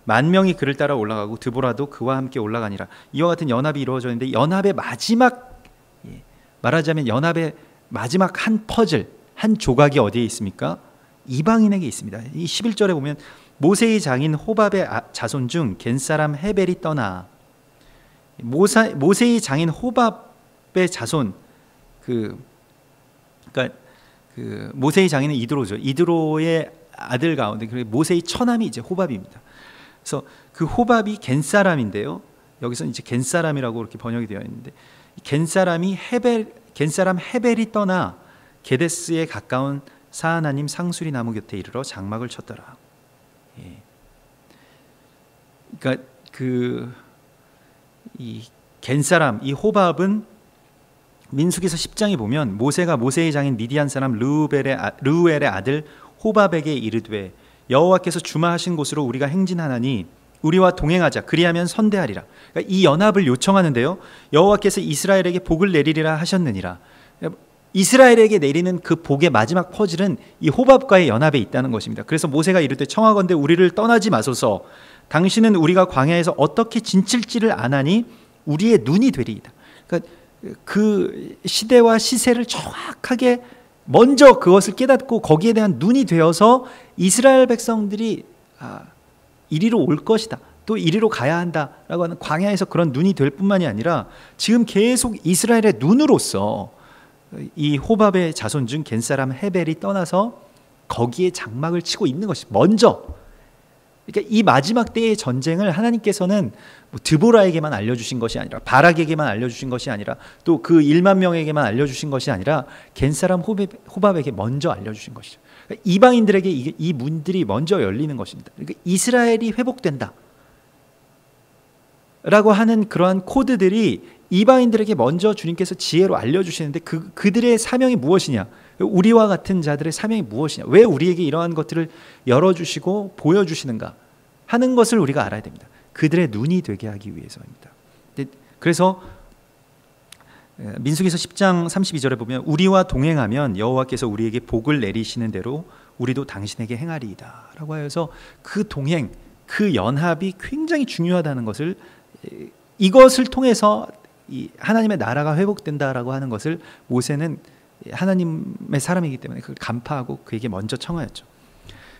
만 명이 그를 따라 올라가고 드보라도 그와 함께 올라가니라. 이와 같은 연합이 이루어졌는데, 연합의 마지막, 말하자면 연합의 마지막 한 퍼즐, 한 조각이 어디에 있습니까? 이방인에게 있습니다. 이 11절에 보면 모세의 장인 호밥의 자손 중 겐사람 헤벨이 떠나, 모세의 장인 호밥의 자손, 그러니까 그 모세의 장인은 이드로죠. 이드로의 아들 가운데 모세의 처남이 이제 호밥입니다. 그래서 그 호밥이 겐사람인데요. 여기서 이제 겐사람이라고 이렇게 번역이 되어 있는데, 겐사람 헤벨이 떠나 게데스에 가까운 사하나님 상수리 나무 곁에 이르러 장막을 쳤더라. 그러니까 이 겐사람, 이 호밥은 민수기서 10장에 보면 모세가 모세의 장인 미디안 사람 르우엘의 아들 호밥에게 이르되 여호와께서 주마하신 곳으로 우리가 행진하나니 우리와 동행하자. 그리하면 선대하리라. 그러니까 이 연합을 요청하는데요. 여호와께서 이스라엘에게 복을 내리리라 하셨느니라. 이스라엘에게 내리는 그 복의 마지막 퍼즐은 이 호밥과의 연합에 있다는 것입니다. 그래서 모세가 이르되 청하건대 우리를 떠나지 마소서. 당신은 우리가 광야에서 어떻게 진칠지를 아나니 우리의 눈이 되리이다. 그러니까 그 시대와 시세를 정확하게 먼저 그것을 깨닫고 거기에 대한 눈이 되어서 이스라엘 백성들이 이리로 올 것이다, 또 이리로 가야 한다라고 하는 광야에서 그런 눈이 될 뿐만이 아니라 지금 계속 이스라엘의 눈으로서 이 호밥의 자손 중 겐사람 헤벨이 떠나서 거기에 장막을 치고 있는 것이 먼저. 그러니까 이 마지막 때의 전쟁을 하나님께서는 뭐 드보라에게만 알려주신 것이 아니라, 바락에게만 알려주신 것이 아니라, 또 그 1만 명에게만 알려주신 것이 아니라 겐사람 호밥에게 먼저 알려주신 것이죠. 그러니까 이방인들에게 이 문들이 먼저 열리는 것입니다. 그러니까 이스라엘이 회복된다 라고 하는 그러한 코드들이 이방인들에게 먼저 주님께서 지혜로 알려주시는데, 그들의 사명이 무엇이냐, 우리와 같은 자들의 사명이 무엇이냐, 왜 우리에게 이러한 것들을 열어주시고 보여주시는가 하는 것을 우리가 알아야 됩니다. 그들의 눈이 되게 하기 위해서입니다. 그래서 민수기서 10장 32절에 보면 우리와 동행하면 여호와께서 우리에게 복을 내리시는 대로 우리도 당신에게 행하리이다 라고 하여서 그 동행, 그 연합이 굉장히 중요하다는 것을, 이것을 통해서 이 하나님의 나라가 회복된다라고 하는 것을 모세는 하나님의 사람이기 때문에 그걸 간파하고 그에게 먼저 청하였죠.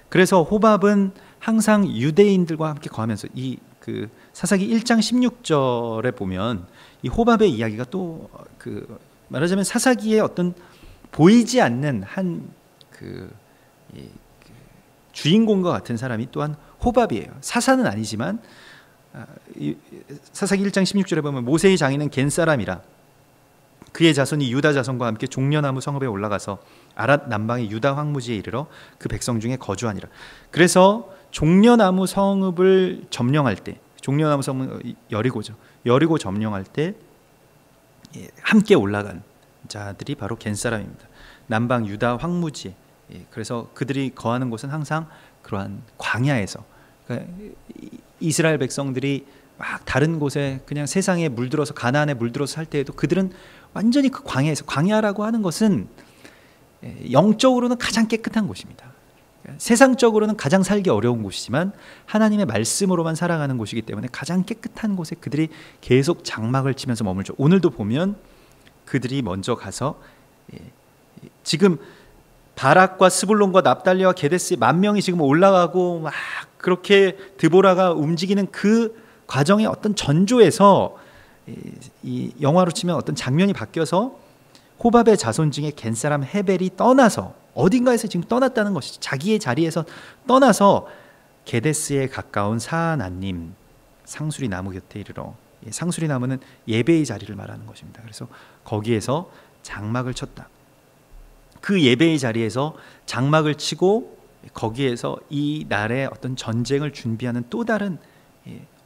그래서 호밥은 항상 유대인들과 함께 거하면서 이 그 사사기 1장 16절에 보면 이 호밥의 이야기가 또 말하자면 사사기의 어떤 보이지 않는 한 주인공과 같은 사람이 또한 호밥이에요. 사사는 아니지만 사사기 1장 16절에 보면 모세의 장인은 겐 사람이라 그의 자손이 유다 자손과 함께 종려나무 성읍에 올라가서 아랏 남방의 유다 황무지에 이르러 그 백성 중에 거주하니라. 그래서 종려나무 성읍을 점령할 때, 종려나무 성읍 여리고죠. 여리고 점령할 때 함께 올라간 자들이 바로 겐 사람입니다. 남방 유다 황무지에. 그래서 그들이 거하는 곳은 항상 그러한 광야에서, 그러니까 이스라엘 백성들이 막 다른 곳에 그냥 세상에 물들어서 가나안에 물들어서 살 때에도 그들은 완전히 그 광야에서, 광야라고 하는 것은 영적으로는 가장 깨끗한 곳입니다. 세상적으로는 가장 살기 어려운 곳이지만 하나님의 말씀으로만 살아가는 곳이기 때문에 가장 깨끗한 곳에 그들이 계속 장막을 치면서 머물죠. 오늘도 보면 그들이 먼저 가서 지금 바락과 스불론과 납달리와 게데스에 10,000명이 지금 올라가고 막 그렇게 드보라가 움직이는 그 과정의 어떤 전조에서 이 영화로 치면 어떤 장면이 바뀌어서 호밥의 자손 중에 겐 사람 헤벨이 떠나서 어딘가에서 지금 떠났다는 것이죠. 자기의 자리에서 떠나서 게데스에 가까운 사나님 상수리 나무 곁에 이르러, 상수리 나무는 예배의 자리를 말하는 것입니다. 그래서 거기에서 장막을 쳤다. 그 예배의 자리에서 장막을 치고 거기에서 이 날의 어떤 전쟁을 준비하는 또 다른,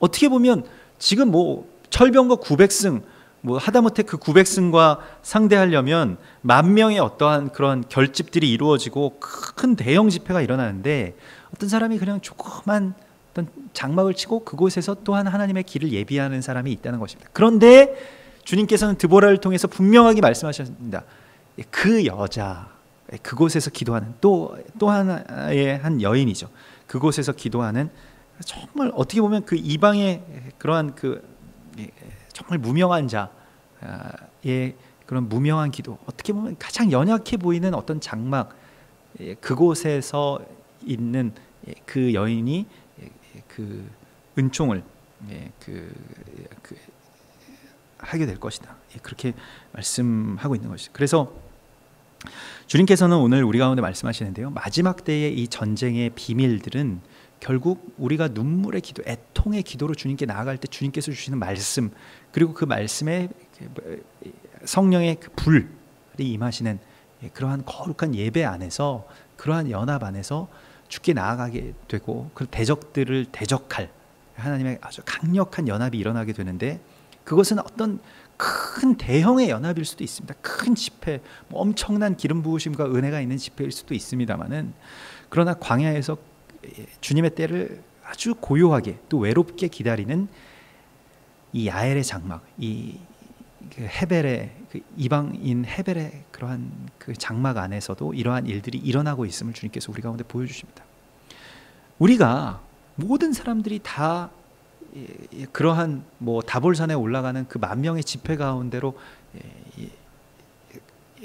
어떻게 보면 지금 뭐 철병거 900승 하다못해 그 900승과 상대하려면 10,000명의 어떠한 그런 결집들이 이루어지고 큰 대형 집회가 일어나는데 어떤 사람이 그냥 조그만 어떤 장막을 치고 그곳에서 또한 하나님의 길을 예비하는 사람이 있다는 것입니다. 그런데 주님께서는 드보라를 통해서 분명하게 말씀하셨습니다. 그 여자, 그곳에서 기도하는 또 하나의 한 여인이죠. 그곳에서 기도하는 정말 어떻게 보면 그 이방의 그러한 정말 무명한 자의 그런 무명한 기도, 어떻게 보면 가장 연약해 보이는 어떤 장막, 그곳에서 있는 그 여인이 그 은총을 하게 될 것이다. 그렇게 말씀하고 있는 것이죠. 그래서 주님께서는 오늘 우리 가운데 말씀하시는데요, 마지막 때의 이 전쟁의 비밀들은 결국 우리가 눈물의 기도, 애통의 기도로 주님께 나아갈 때 주님께서 주시는 말씀, 그리고 그 말씀에 성령의 그 불이 임하시는 그러한 거룩한 예배 안에서, 그러한 연합 안에서 주께 나아가게 되고 그 대적들을 대적할 하나님의 아주 강력한 연합이 일어나게 되는데, 그것은 어떤 큰 대형의 연합일 수도 있습니다. 큰 집회, 엄청난 기름 부으심과 은혜가 있는 집회일 수도 있습니다만은, 그러나 광야에서 주님의 때를 아주 고요하게 또 외롭게 기다리는 이 야엘의 장막, 이 헤벨의 이방인 헤벨의 그러한 그 장막 안에서도 이러한 일들이 일어나고 있음을 주님께서 우리 가운데 보여주십니다. 우리가 모든 사람들이 다 그러한 다볼산에 올라가는 그 10,000명의 집회 가운데로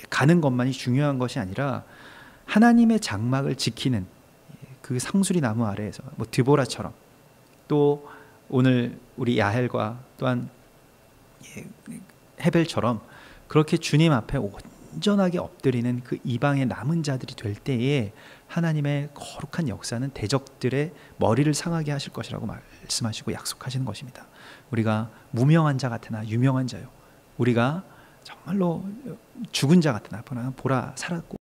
가는 것만이 중요한 것이 아니라 하나님의 장막을 지키는 그 상수리 나무 아래에서 드보라처럼, 또 오늘 우리 야헬과 또한 헤벨처럼 그렇게 주님 앞에 온전하게 엎드리는 그 이방의 남은 자들이 될 때에 하나님의 거룩한 역사는 대적들의 머리를 상하게 하실 것이라고 말씀하시고 약속하시는 것입니다. 우리가 무명한 자 같으나 유명한 자요, 우리가 정말로 죽은 자 같으나 보라 살았고